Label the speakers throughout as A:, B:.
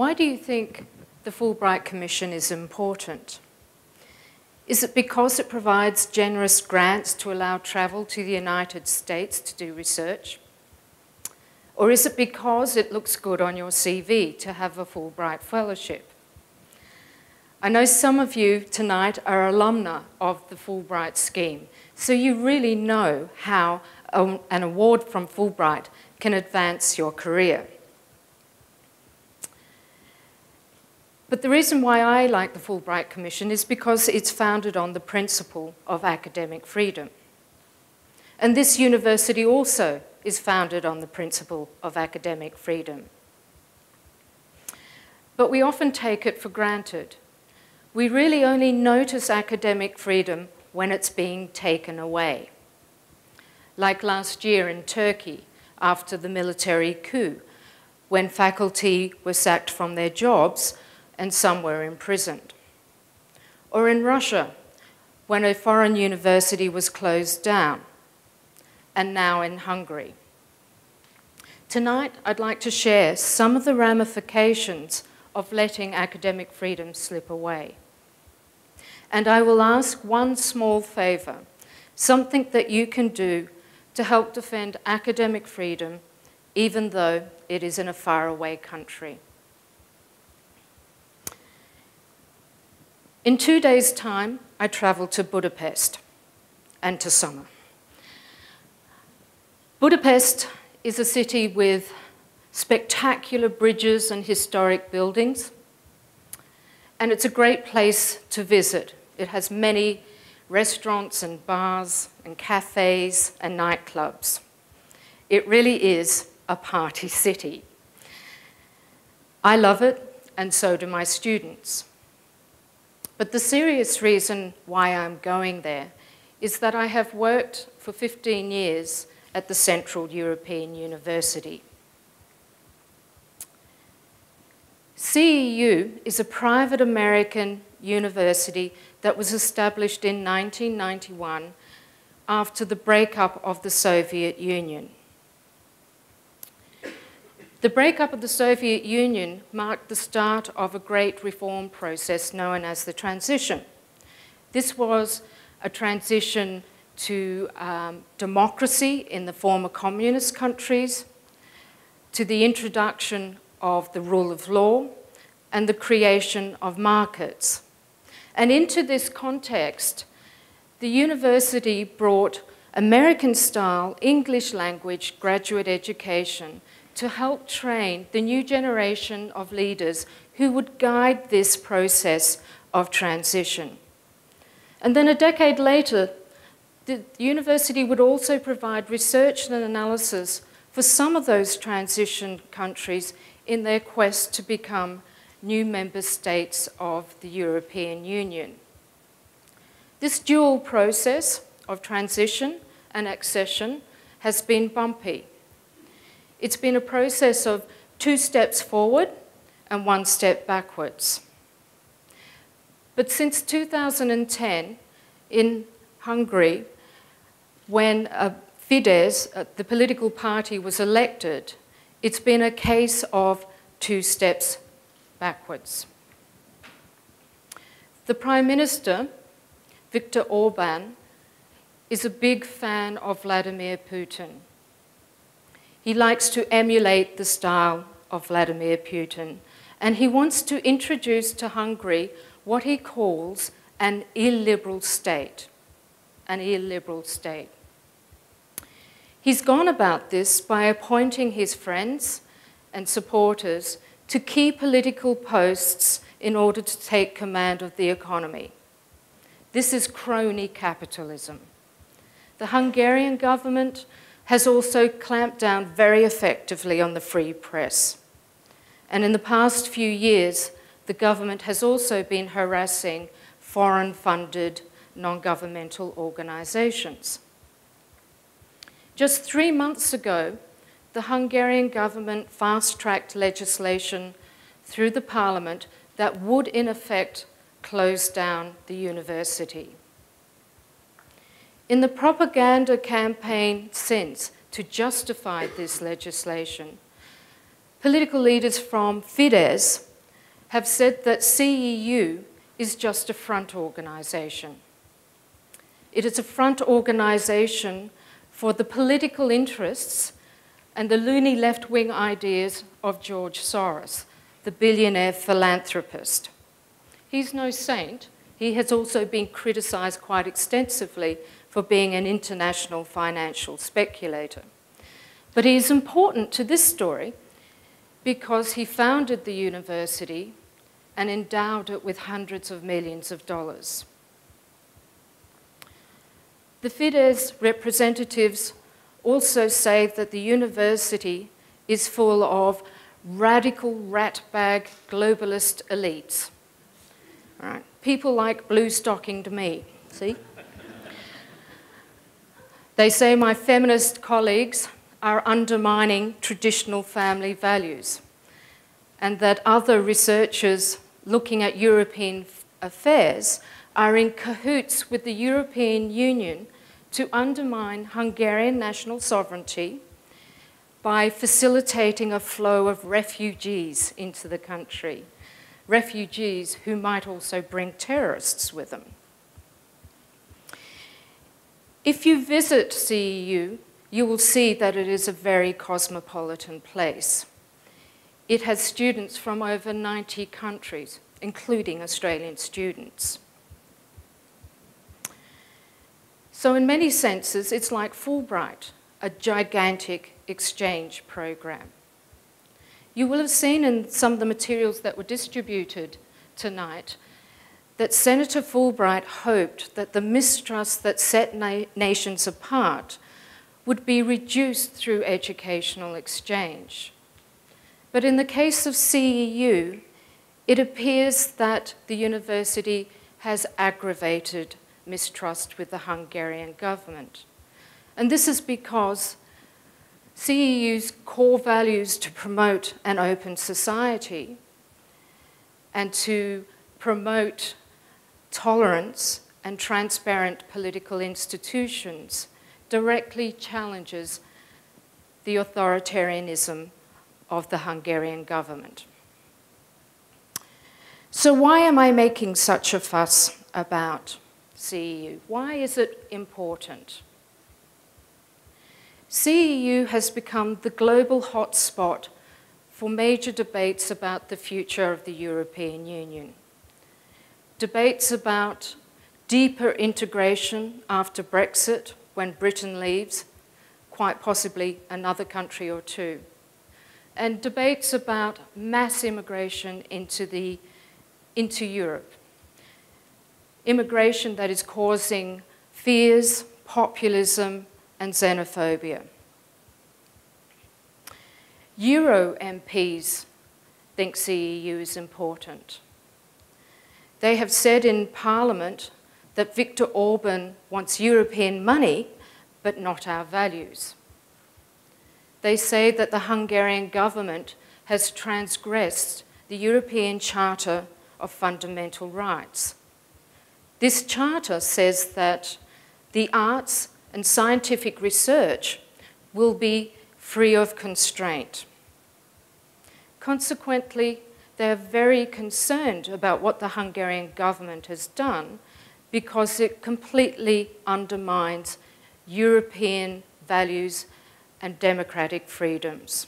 A: Why do you think the Fulbright Commission is important? Is it because it provides generous grants to allow travel to the United States to do research? Or is it because it looks good on your CV to have a Fulbright fellowship? I know some of you tonight are alumni of the Fulbright scheme, so you really know how an award from Fulbright can advance your career. But the reason why I like the Fulbright Commission is because it's founded on the principle of academic freedom. And this university also is founded on the principle of academic freedom. But we often take it for granted. We really only notice academic freedom when it's being taken away. Like last year in Turkey, after the military coup, when faculty were sacked from their jobs and some were imprisoned. Or in Russia, when a foreign university was closed down, and now in Hungary. Tonight, I'd like to share some of the ramifications of letting academic freedom slip away. And I will ask one small favor, something that you can do to help defend academic freedom, even though it is in a faraway country. In 2 days' time, I traveled to Budapest and to summer. Budapest is a city with spectacular bridges and historic buildings, and it's a great place to visit. It has many restaurants and bars and cafes and nightclubs. It really is a party city. I love it, and so do my students. But the serious reason why I'm going there is that I have worked for 15 years at the Central European University. CEU is a private American university that was established in 1991 after the breakup of the Soviet Union. The breakup of the Soviet Union marked the start of a great reform process known as the transition. This was a transition to democracy in the former communist countries, to the introduction of the rule of law, and the creation of markets. And into this context, the university brought American-style English language graduate education to help train the new generation of leaders who would guide this process of transition. And then a decade later, the university would also provide research and analysis for some of those transition countries in their quest to become new member states of the European Union. This dual process of transition and accession has been bumpy. It's been a process of 2 steps forward and 1 step backwards. But since 2010, in Hungary, when Fidesz, the political party, was elected, it's been a case of 2 steps backwards. The Prime Minister, Viktor Orban, is a big fan of Vladimir Putin. He likes to emulate the style of Vladimir Putin, and he wants to introduce to Hungary what he calls an illiberal state. An illiberal state. He's gone about this by appointing his friends and supporters to key political posts in order to take command of the economy. This is crony capitalism. The Hungarian government has also clamped down very effectively on the free press. And in the past few years, the government has also been harassing foreign-funded non-governmental organisations. Just 3 months ago, the Hungarian government fast-tracked legislation through the parliament that would, in effect, close down the university. In the propaganda campaign since to justify this legislation, political leaders from Fidesz have said that CEU is just a front organisation. It is a front organisation for the political interests and the loony left-wing ideas of George Soros, the billionaire philanthropist. He's no saint. He has also been criticised quite extensively for being an international financial speculator. But he is important to this story because he founded the university and endowed it with hundreds of millions of dollars. The Fidesz representatives also say that the university is full of radical ratbag globalist elites. All right. People like blue-stockinged me, see? They say my feminist colleagues are undermining traditional family values, and that other researchers looking at European affairs are in cahoots with the European Union to undermine Hungarian national sovereignty by facilitating a flow of refugees into the country, refugees who might also bring terrorists with them. If you visit CEU, you will see that it is a very cosmopolitan place. It has students from over 90 countries, including Australian students. So in many senses, it's like Fulbright, a gigantic exchange program. You will have seen in some of the materials that were distributed tonight that Senator Fulbright hoped that the mistrust that set nations apart would be reduced through educational exchange. But in the case of CEU, it appears that the university has aggravated mistrust with the Hungarian government. And this is because CEU's core values to promote an open society and to promote tolerance and transparent political institutions directly challenges the authoritarianism of the Hungarian government. So why am I making such a fuss about CEU? Why is it important? CEU has become the global hotspot for major debates about the future of the European Union. Debates about deeper integration after Brexit, when Britain leaves, quite possibly another country or two. And debates about mass immigration into Europe. Immigration that is causing fears, populism, and xenophobia. Euro MPs think CEU is important. They have said in Parliament that Viktor Orban wants European money, but not our values. They say that the Hungarian government has transgressed the European Charter of Fundamental Rights. This charter says that the arts and scientific research will be free of constraint. Consequently, they are very concerned about what the Hungarian government has done because it completely undermines European values and democratic freedoms.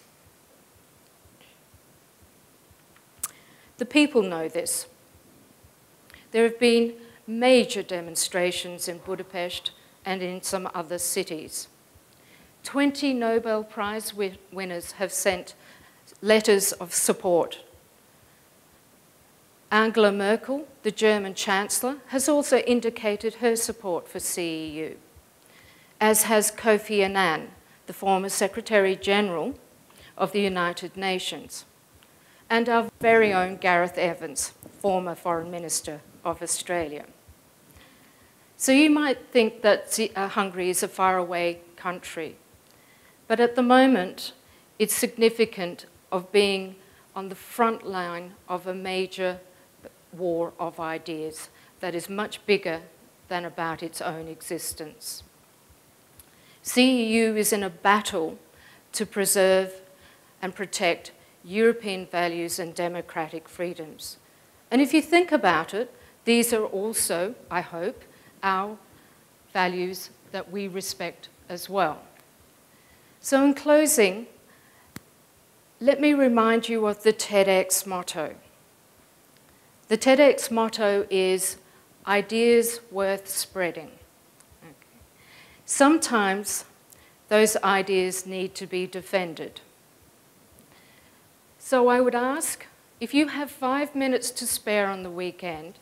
A: The people know this. There have been major demonstrations in Budapest and in some other cities. 20 Nobel Prize winners have sent letters of support. Angela Merkel, the German Chancellor, has also indicated her support for CEU, as has Kofi Annan, the former Secretary General of the United Nations, and our very own Gareth Evans, former Foreign Minister of Australia. So you might think that Hungary is a faraway country, but at the moment it's significant of being on the front line of a major war of ideas that is much bigger than about its own existence. CEU is in a battle to preserve and protect European values and democratic freedoms. And if you think about it, these are also, I hope, our values that we respect as well. So in closing, let me remind you of the TEDx motto. The TEDx motto is, ideas worth spreading. Okay. Sometimes those ideas need to be defended. So I would ask, if you have 5 minutes to spare on the weekend,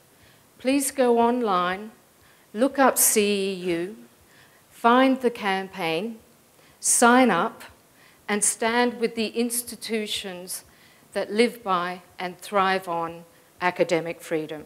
A: please go online, look up CEU, find the campaign, sign up, and stand with the institutions that live by and thrive on academic freedom.